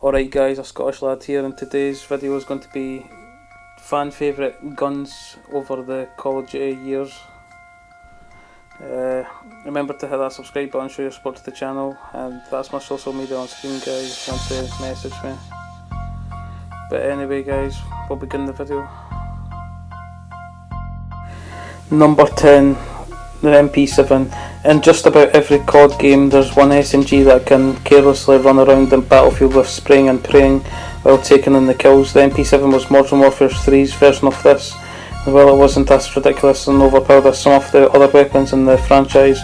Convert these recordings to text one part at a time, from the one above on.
Alright guys, a Scottish lad here, and today's video is going to be fan favourite guns over the Call of Duty years. Remember to hit that subscribe button, show your support to the channel, and that's my social media on screen guys, want to message me. But anyway guys, we'll begin the video. Number 10, the MP7. In just about every COD game there's one SMG that can carelessly run around the battlefield with spraying and praying while taking in the kills. The MP7 was Modern Warfare 3's version of this, and while it wasn't as ridiculous and overpowered as some of the other weapons in the franchise,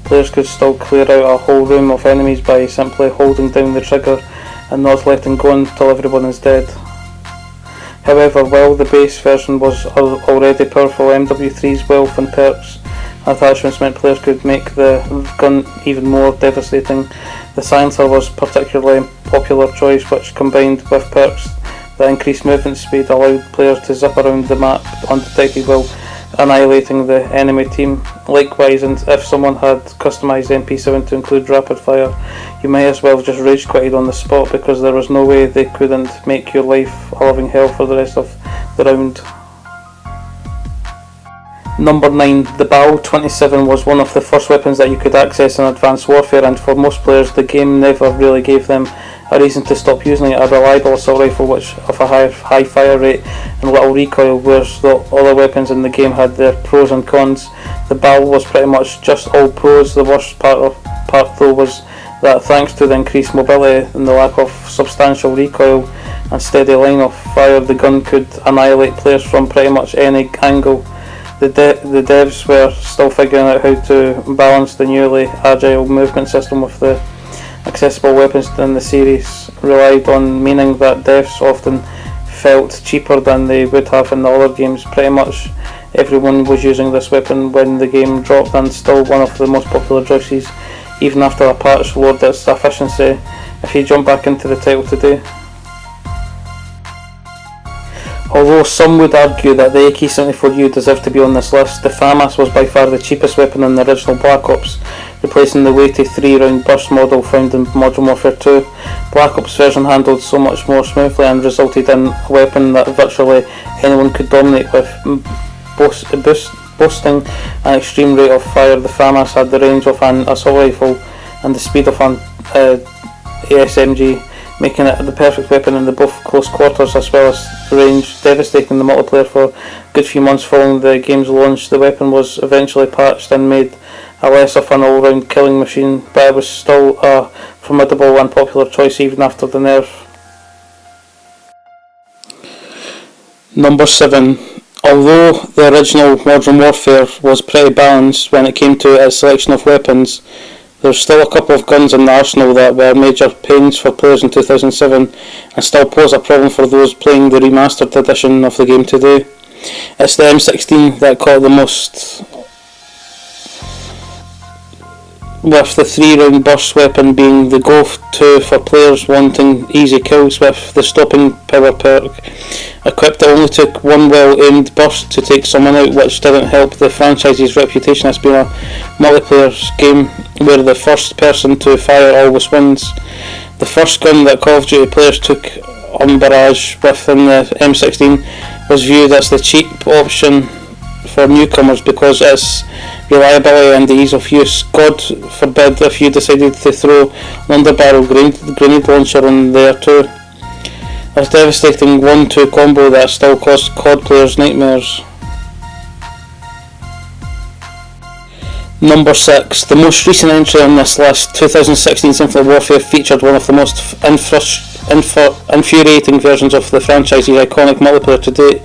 players could still clear out a whole room of enemies by simply holding down the trigger and not letting go until everyone is dead. However, while the base version was already powerful, MW3's wealth and perks attachments meant players could make the gun even more devastating. The Silencer was particularly a popular choice, which combined with perks that increased movement speed allowed players to zip around the map undetected while annihilating the enemy team. Likewise, and if someone had customised MP7 to include rapid fire, you might as well have just rage quitted on the spot, because there was no way they couldn't make your life a living hell for the rest of the round. Number 9. The BAL-27 was one of the first weapons that you could access in Advanced Warfare, and for most players the game never really gave them a reason to stop using it. A reliable assault rifle which of a high fire rate and little recoil, whereas the other weapons in the game had their pros and cons. The BAL was pretty much just all pros. The worst part though was that thanks to the increased mobility and the lack of substantial recoil and steady line of fire, the gun could annihilate players from pretty much any angle. The devs were still figuring out how to balance the newly agile movement system with the accessible weapons in the series relied on, meaning that devs often felt cheaper than they would have in the other games. Pretty much everyone was using this weapon when the game dropped, and still one of the most popular choices even after a patch lowered its efficiency. If you jump back into the title today. Although some would argue that the AK-74U deserved to be on this list, the FAMAS was by far the cheapest weapon in the original Black Ops, replacing the weighty 3-round burst model found in Modern Warfare 2. Black Ops version handled so much more smoothly and resulted in a weapon that virtually anyone could dominate with, boasting an extreme rate of fire. The FAMAS had the range of an assault rifle and the speed of an SMG, making it the perfect weapon in both close quarters as well as range, devastating the multiplayer for a good few months following the game's launch. The weapon was eventually patched and made a less of an all-round killing machine, but it was still a formidable and popular choice even after the nerf. Number 7. Although the original Modern Warfare was pretty balanced when it came to its selection of weapons, there's still a couple of guns in the arsenal that were major pains for players in 2007 and still pose a problem for those playing the remastered edition of the game today. It's the M16 that caught the most, with the 3-round burst weapon being the go-to for players wanting easy kills with the stopping power perk. Equipped, it only took one well-aimed burst to take someone out, which didn't help the franchise's reputation as being a multiplayer game where the first person to fire always wins. The first gun that Call of Duty players took umbrage within the M16 was viewed as the cheap option for newcomers because its reliability and the ease of use. God forbid if you decided to throw an underbarrel grenade launcher in there too. A devastating 1-2 combo that still caused COD players nightmares. Number 6. The most recent entry on this list, 2016's Infinite Warfare, featured one of the most infuriating versions of the franchise's iconic multiplayer to date,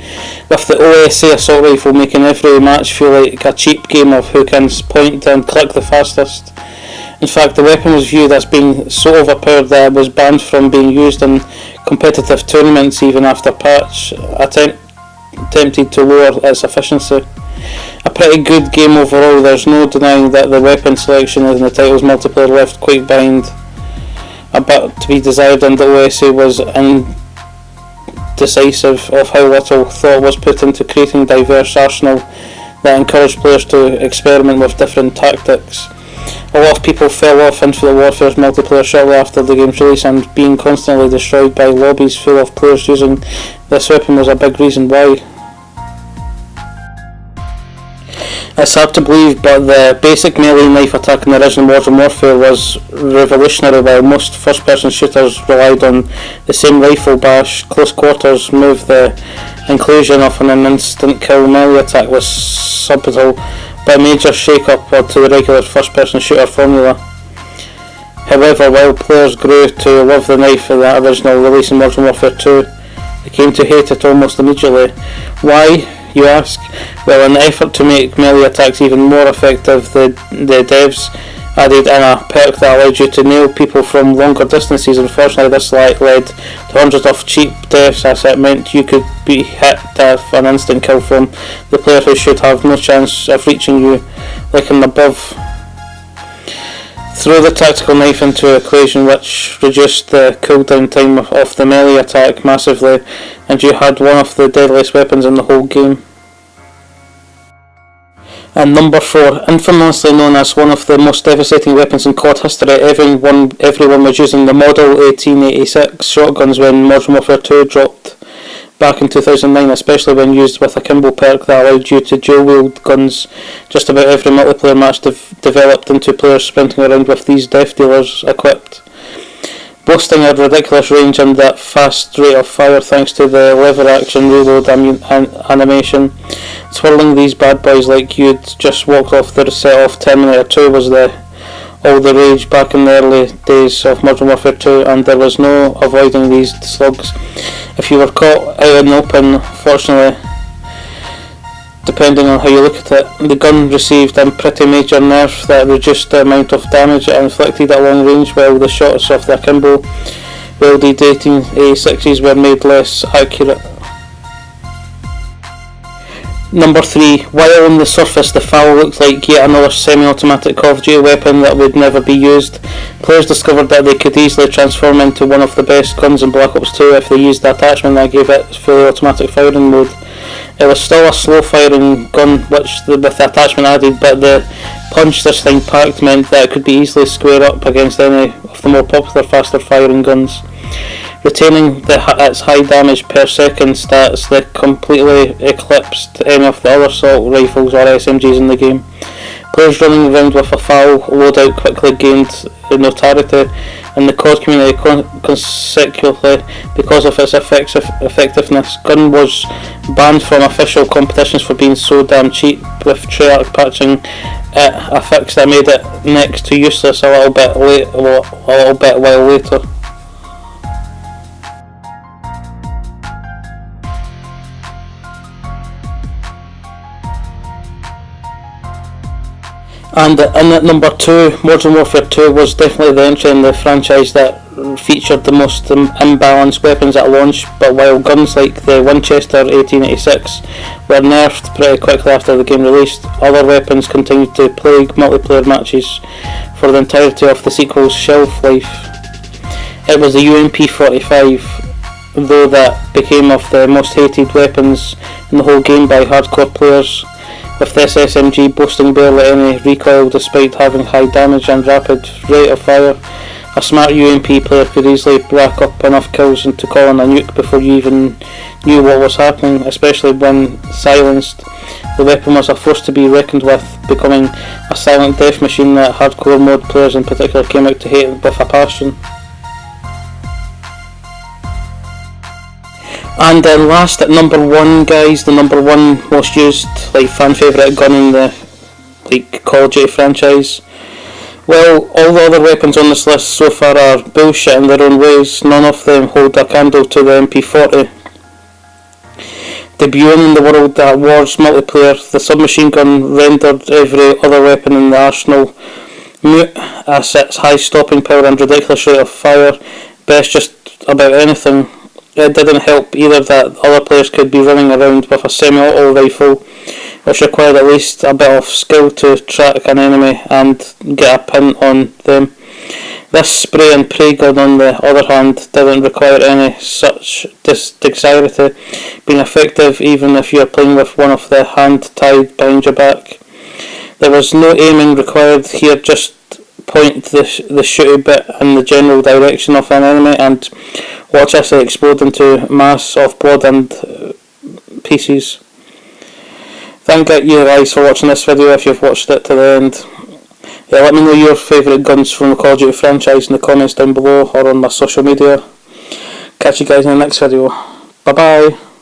with the OSA assault rifle making every match feel like a cheap game of who can point and click the fastest. In fact, the weapon was viewed as being so overpowered that it was banned from being used in competitive tournaments even after patch attempted to lower its efficiency. A pretty good game overall. There's no denying that the weapon selection in the title's multiplayer left quite behind a bit to be desired, and the OSA was indecisive of how little thought was put into creating a diverse arsenal that encouraged players to experiment with different tactics. A lot of people fell off Infinite Warfare's multiplayer shortly after the game's release, and being constantly destroyed by lobbies full of players using this weapon was a big reason why. It's hard to believe, but the basic melee knife attack in the original Modern Warfare was revolutionary. While most first-person shooters relied on the same rifle bash, close quarters move, the inclusion of an instant kill melee attack was subtle, but a major shake-up to the regular first-person shooter formula. However, while players grew to love the knife in the original release in Modern Warfare 2, they came to hate it almost immediately. Why, you ask? Well, in the effort to make melee attacks even more effective, the devs added in a perk that allowed you to nail people from longer distances. Unfortunately, this led to hundreds of cheap deaths, as it meant you could be hit with an instant kill from the player who should have no chance of reaching you, like in the above. Throw the tactical knife into the equation, which reduced the cooldown time of the melee attack massively, and you had one of the deadliest weapons in the whole game. And number 4, infamously known as one of the most devastating weapons in COD history, everyone was using the Model 1886 shotguns when Modern Warfare 2 dropped back in 2009, especially when used with a Kimbo perk that allowed you to dual-wield guns. Just about every multiplayer match developed into players sprinting around with these death dealers equipped, boasting a ridiculous range and that fast rate of fire thanks to the lever action reload animation. Twirling these bad boys like you'd just walked off the set of Terminator 2 was all the rage back in the early days of Modern Warfare 2, and there was no avoiding these slugs. If you were caught out in the open, fortunately, depending on how you look at it, the gun received a pretty major nerf that reduced the amount of damage it inflicted at long range, while the shots of the Akimbo welded 1886s were made less accurate. Number 3. While on the surface the FAL looked like yet another semi-automatic Call of Duty weapon that would never be used, players discovered that they could easily transform into one of the best guns in Black Ops 2 if they used the attachment that gave it fully automatic firing mode. It was still a slow firing gun with the attachment added, but the punch this thing packed meant that it could be easily square up against any of the more popular faster firing guns, retaining its high damage per second stats that completely eclipsed any of the other assault rifles or SMGs in the game. Players running around with a FAL loadout quickly gained notoriety in the COD community consecutively because of its effectiveness. Gun was banned from official competitions for being so damn cheap, with Treyarch patching it, a fix that made it next to useless a little bit while later. And in at number 2, Modern Warfare 2 was definitely the entry in the franchise that featured the most imbalanced weapons at launch, but while guns like the Winchester 1886 were nerfed pretty quickly after the game released, other weapons continued to plague multiplayer matches for the entirety of the sequel's shelf life. It was the UMP-45, though, that became of the most hated weapons in the whole game by hardcore players, with this SMG boasting barely any recoil despite having high damage and rapid rate of fire. A smart UMP player could easily rack up enough kills to call in a nuke before you even knew what was happening, especially when silenced. The weapon was a force to be reckoned with, becoming a silent death machine that hardcore mode players in particular came out to hate with a passion. And then last at number 1, guys, the number 1 most used fan favourite gun in the Call of Duty franchise. Well, all the other weapons on this list so far are bullshit in their own ways. None of them hold a candle to the MP40. Debuting in the World at War's multiplayer, the submachine gun rendered every other weapon in the arsenal mute, as its high stopping power and ridiculous rate of fire best just about anything. It didn't help either that other players could be running around with a semi-auto rifle, which required at least a bit of skill to track an enemy and get a pin on them. This spray and pray gun, on the other hand, didn't require any such dexterity, being effective even if you are playing with one of the hand tied behind your back. There was no aiming required here, just point the shooty bit in the general direction of an enemy and watch as they explode into mass of blood and pieces. Thank you guys for watching this video if you've watched it to the end. Yeah, let me know your favourite guns from the Call of Duty franchise in the comments down below or on my social media. Catch you guys in the next video. Bye bye.